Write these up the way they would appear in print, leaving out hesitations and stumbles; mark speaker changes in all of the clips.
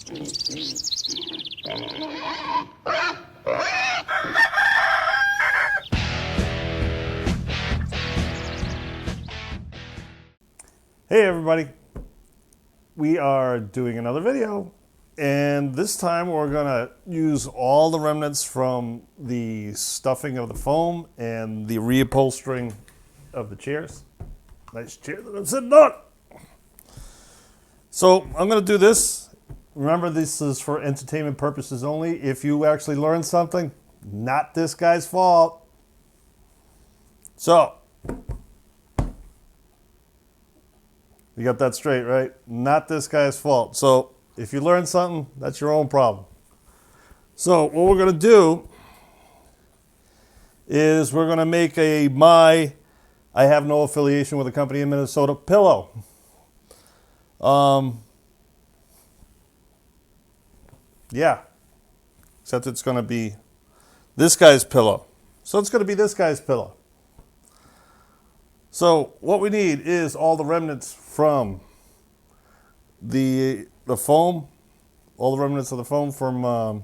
Speaker 1: Hey everybody, we are doing another video, and this time we're gonna use all the remnants from the stuffing of the foam and the reupholstering of the chairs. Nice chair that I'm sitting on. So I'm gonna do this. Remember, this is for entertainment purposes only. If you actually learn something, not this guy's fault. So you got that straight, right? Not this guy's fault. So if you learn something, that's your own problem. So what we're going to do is we're going to make I have no affiliation with a company in Minnesota, pillow. Yeah. Except it's going to be this guy's pillow. So it's going to be this guy's pillow. So what we need is all the remnants from the foam, all the remnants of the foam from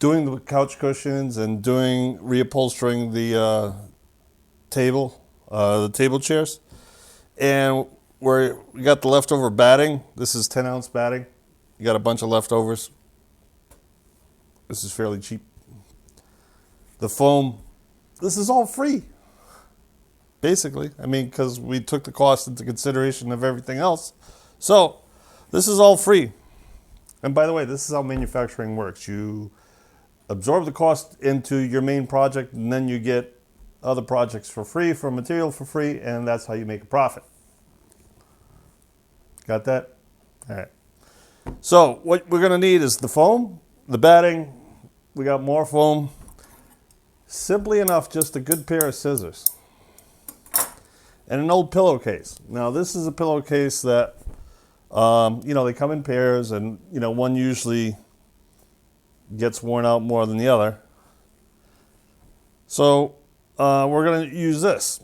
Speaker 1: doing the couch cushions and doing reupholstering the table chairs. And we got the leftover batting. This is 10-ounce batting. You got a bunch of leftovers. This is fairly cheap. The foam, this is all free. Basically, I mean, because we took the cost into consideration of everything else. So this is all free. And by the way, this is how manufacturing works. You absorb the cost into your main project, and then you get other projects for free, for material for free, and that's how you make a profit. Got that? All right. So what we're going to need is the foam, the batting. We got more foam. Simply enough, just a good pair of scissors. And an old pillowcase. Now, this is a pillowcase that, they come in pairs, and, one usually gets worn out more than the other. So, we're going to use this.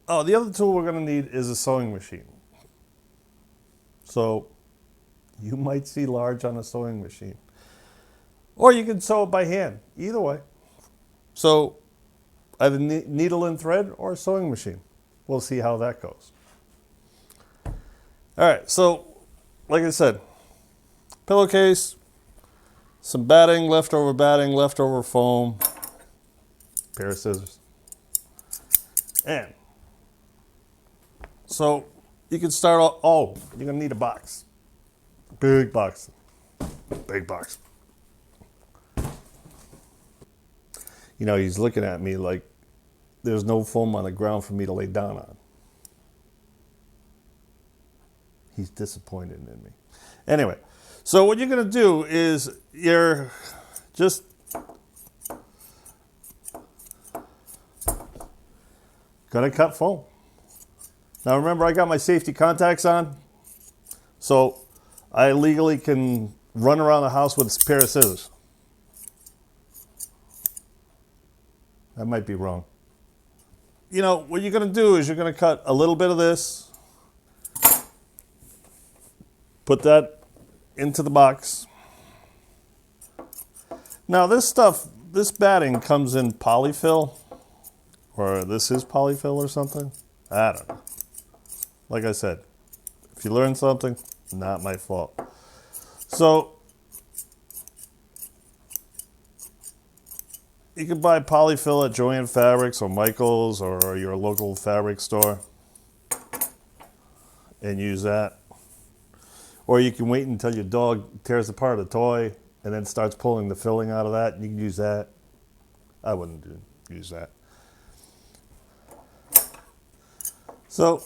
Speaker 1: Oh, the other tool we're going to need is a sewing machine. So, you might see large on a sewing machine. Or you can sew it by hand. Either way. So, either needle and thread or a sewing machine. We'll see how that goes. All right, so like I said, pillowcase, some batting, leftover foam, pair of scissors. And so you can start off, you're going to need a box. Big box. Big box. He's looking at me like there's no foam on the ground for me to lay down on. He's disappointed in me. Anyway, so what you're going to do is you're just going to cut foam. Now remember, I got my safety contacts on, so I legally can run around the house with a pair of scissors. That might be wrong. What you're going to do is you're going to cut a little bit of this, put that into the box. Now this batting comes in polyfill, or this is polyfill or something. I don't know. Like I said, if you learn something, not my fault. So you can buy polyfill at Joann Fabrics or Michael's or your local fabric store and use that. Or you can wait until your dog tears apart a toy and then starts pulling the filling out of that, and you can use that. I wouldn't use that. So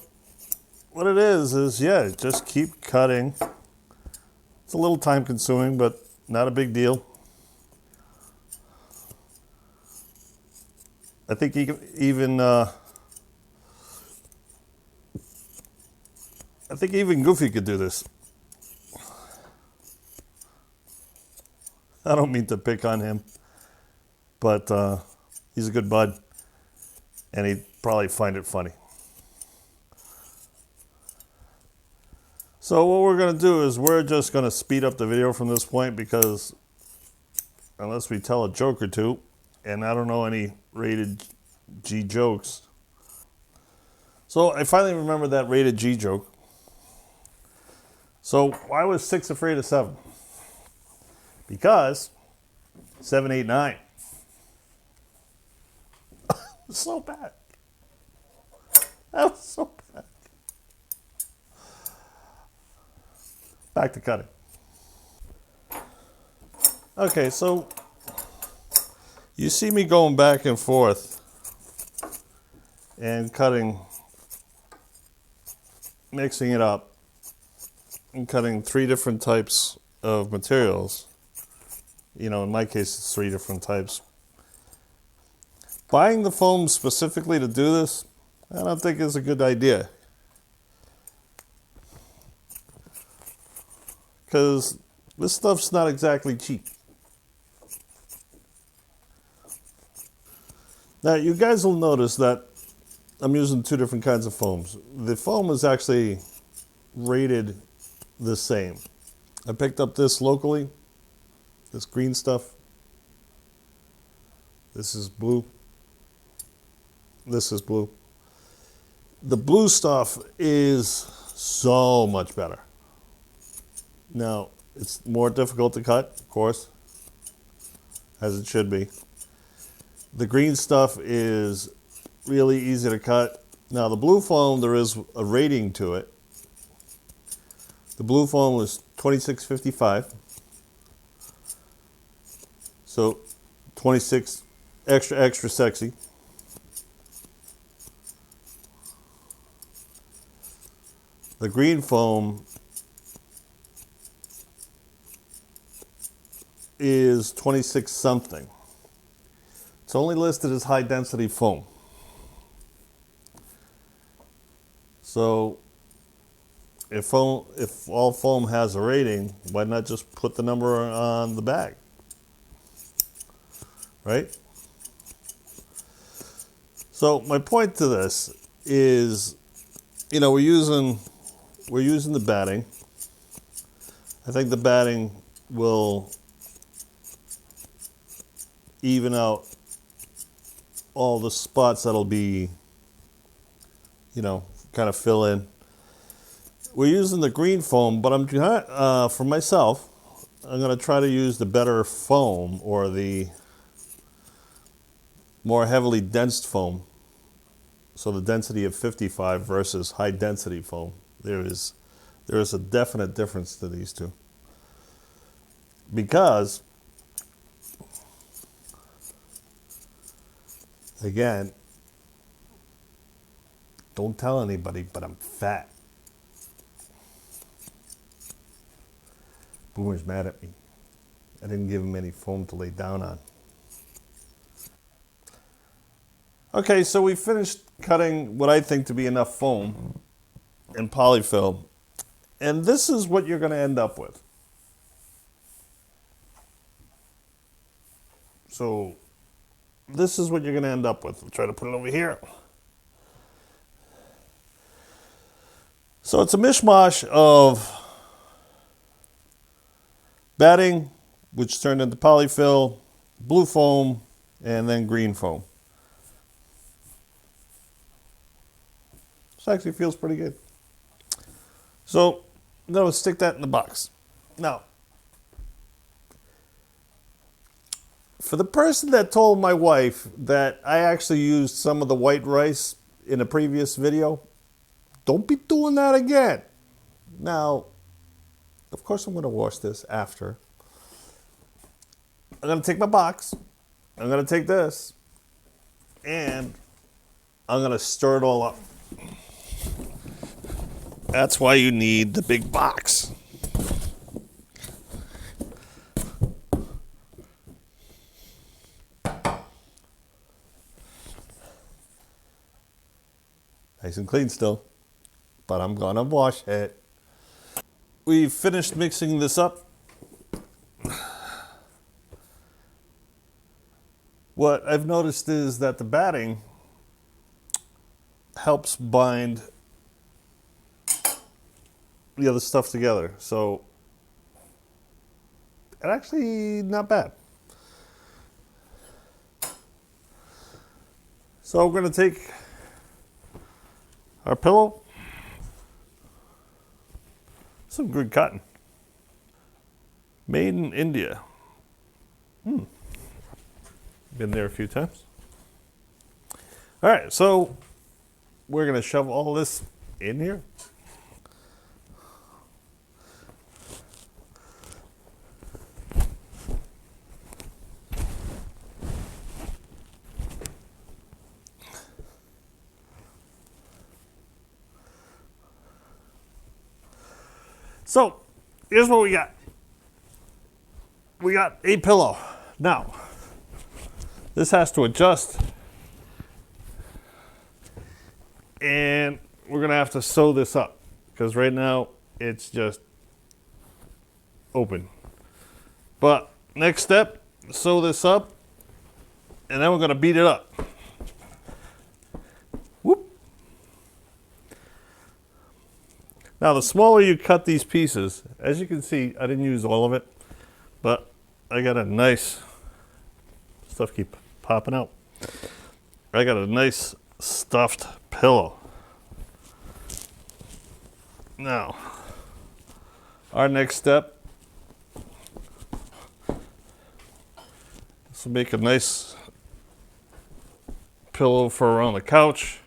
Speaker 1: what it is just keep cutting. It's a little time consuming, but not a big deal. I think even Goofy could do this. I don't mean to pick on him, but he's a good bud, and he'd probably find it funny. So what we're going to do is we're just going to speed up the video from this point, because unless we tell a joke or two, and I don't know any rated G jokes. So I finally remembered that rated G joke. So why was 6 afraid of 7? Because 7, 8, 9. It's so bad. That was so bad. Back to cutting. Okay, so you see me going back and forth and cutting, mixing it up, and cutting 3 different types of materials. You know, in my case, it's 3 different types. Buying the foam specifically to do this, I don't think is a good idea. Because this stuff's not exactly cheap. Now, you guys will notice that I'm using 2 different kinds of foams. The foam is actually rated the same. I picked up this locally, this green stuff. This is blue. This is blue. The blue stuff is so much better. Now, it's more difficult to cut, of course, as it should be. The green stuff is really easy to cut. Now, the blue foam, there is a rating to it. The blue foam was $26.55. So, 26 extra sexy. The green foam is 26 something. It's only listed as high density foam. So if all foam has a rating, why not just put the number on the bag? Right? So my point to this is, you know, we're using the batting. I think the batting will even out all the spots that'll be, you know, kind of fill in. We're using the green foam, but I'm not, for myself, I'm going to try to use the better foam, or the more heavily densed foam. So the density of 55 versus high density foam. There is a definite difference to these two. Because, again, don't tell anybody, but I'm fat. Boomer's mad at me. I didn't give him any foam to lay down on. Okay, so we finished cutting what I think to be enough foam and polyfill. And this is what you're going to end up with. So this is what you're going to end up with. I'll try to put it over here. So it's a mishmash of batting, which turned into polyfill, blue foam, and then green foam. This actually feels pretty good. So I'm going to stick that in the box. Now, for the person that told my wife that I actually used some of the white rice in a previous video, don't be doing that again. Now, of course I'm going to wash this after. I'm going to take my box. I'm going to take this. And I'm going to stir it all up. That's why you need the big box. Nice and clean still, but I'm gonna wash it. We've finished mixing this up. What I've noticed is that the batting helps bind the other stuff together. So it's actually not bad. So we're going to take our pillow, some good cotton, made in India. Been there a few times. All right, so we're going to shove all this in here. So, here's what we got. We got a pillow. Now, this has to adjust. And we're going to have to sew this up. Because right now, it's just open. But, next step, sew this up. And then we're going to beat it up. Whoop. Now, the smaller you cut these pieces, as you can see, I didn't use all of it, but I got a nice, stuff keep popping out. I got a nice stuffed pillow. Now, our next step, this will make a nice pillow for around the couch.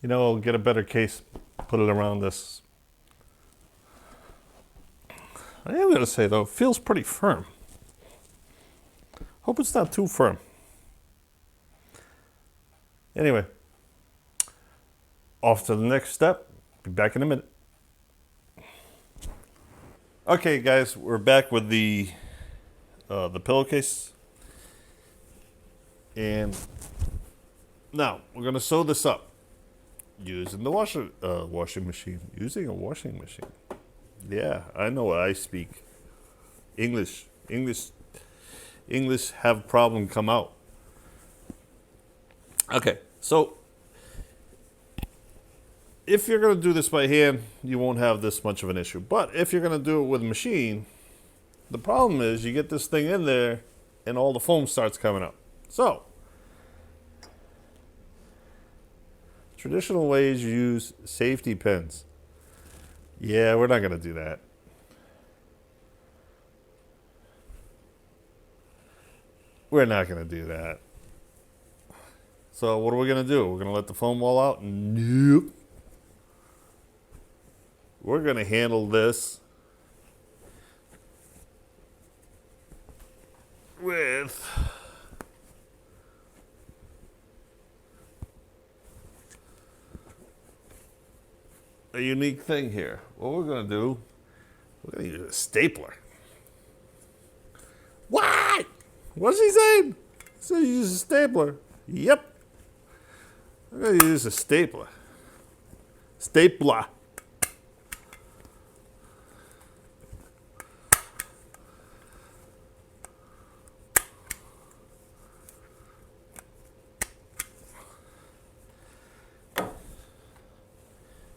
Speaker 1: You know, I'll get a better case, put it around this. I am going to say, though, it feels pretty firm. Hope it's not too firm. Anyway, off to the next step. Be back in a minute. Okay, guys, we're back with the pillowcase. And now, we're going to sew this up. Using the washing machine. Using a washing machine. Yeah, I know I speak English. English have problem come out. Okay, so if you're going to do this by hand, you won't have this much of an issue. But if you're going to do it with a machine, the problem is you get this thing in there and all the foam starts coming up. So, traditional ways you use safety pins. Yeah, we're not going to do that. We're not going to do that. So what are we going to do? We're going to let the foam wall out? Nope. We're going to handle this with a unique thing here. What we're going to do, we're going to use a stapler. What? What's he saying? He said you use a stapler. Yep. I'm going to use a stapler. Stapler.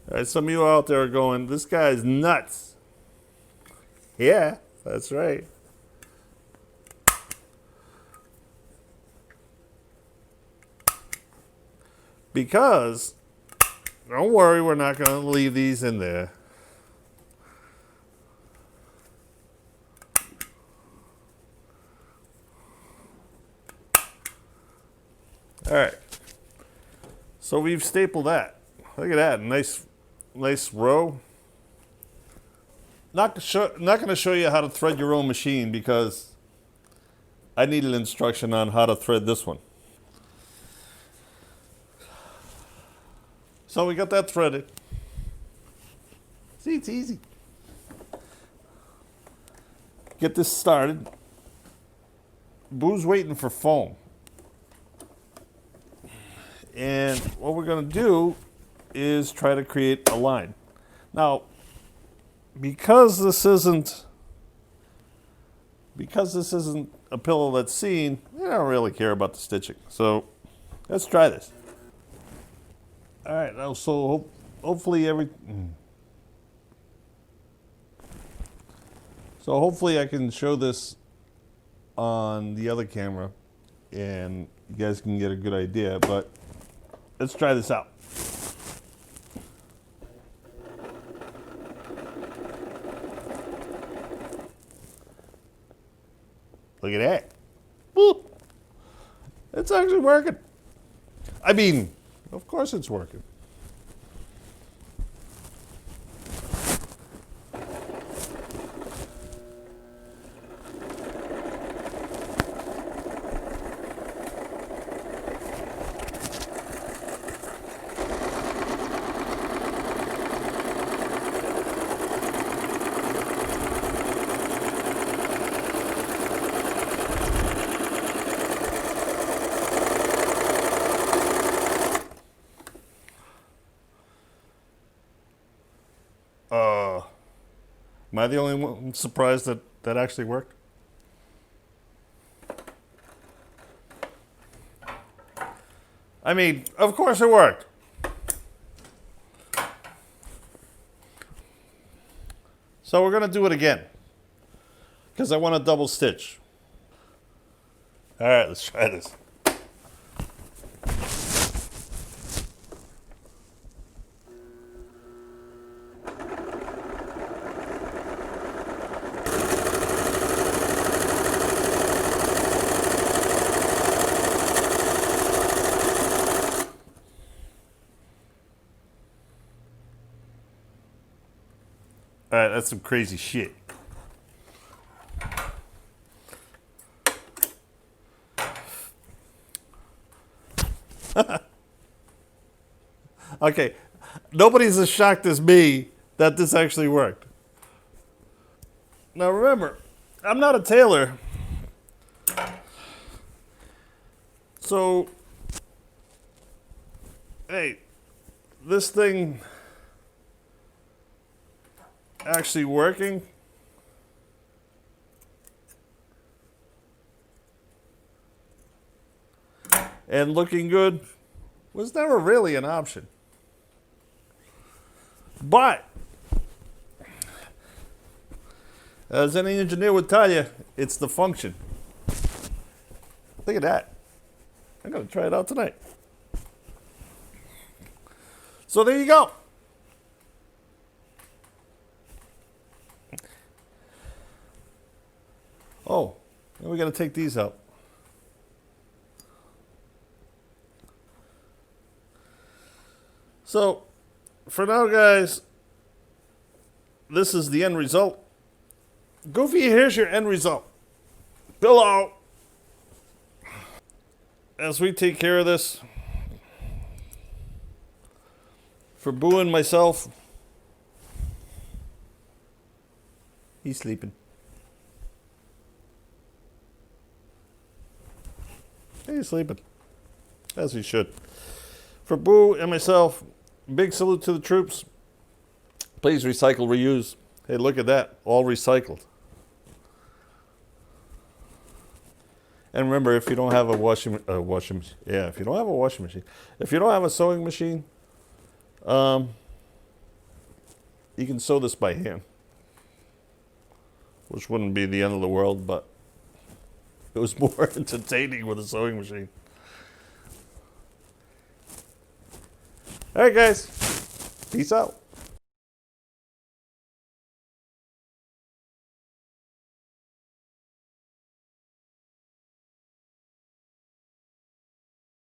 Speaker 1: All right, some of you out there are going, this guy's nuts. Yeah, that's right. Because, don't worry, we're not going to leave these in there. All right. So we've stapled that. Look at that, nice row. Not going to show you how to thread your own machine because I needed instruction on how to thread this one. So we got that threaded. See, it's easy. Get this started. Boo's waiting for foam. And what we're going to do is try to create a line. Now, because this isn't a pillow that's seen, we don't really care about the stitching. So let's try this. All right, now so hopefully So hopefully I can show this on the other camera and you guys can get a good idea, but let's try this out. Look at that. Woo. It's actually working. I mean, of course it's working. Am I the only one surprised that that actually worked? I mean, of course it worked. So we're going to do it again because I want to double stitch. All right, let's try this. All right, that's some crazy shit. Okay, nobody's as shocked as me that this actually worked. Now remember, I'm not a tailor. So, hey, this thing actually working and looking good was never really an option. But, as any engineer would tell you, it's the function. Look at that. I'm going to try it out tonight. So there you go. Oh, now we got to take these out. So, for now, guys, this is the end result. Goofy, here's your end result. Bill out. As we take care of this, for Boo and myself, he's sleeping. He's sleeping, as he should. For Boo and myself, big salute to the troops. Please recycle, reuse. Hey, look at that, all recycled. And remember, if you don't have a washing machine, if you don't have a washing machine, if you don't have a sewing machine, you can sew this by hand, which wouldn't be the end of the world, but it was more entertaining with a sewing machine. All right, guys, peace out.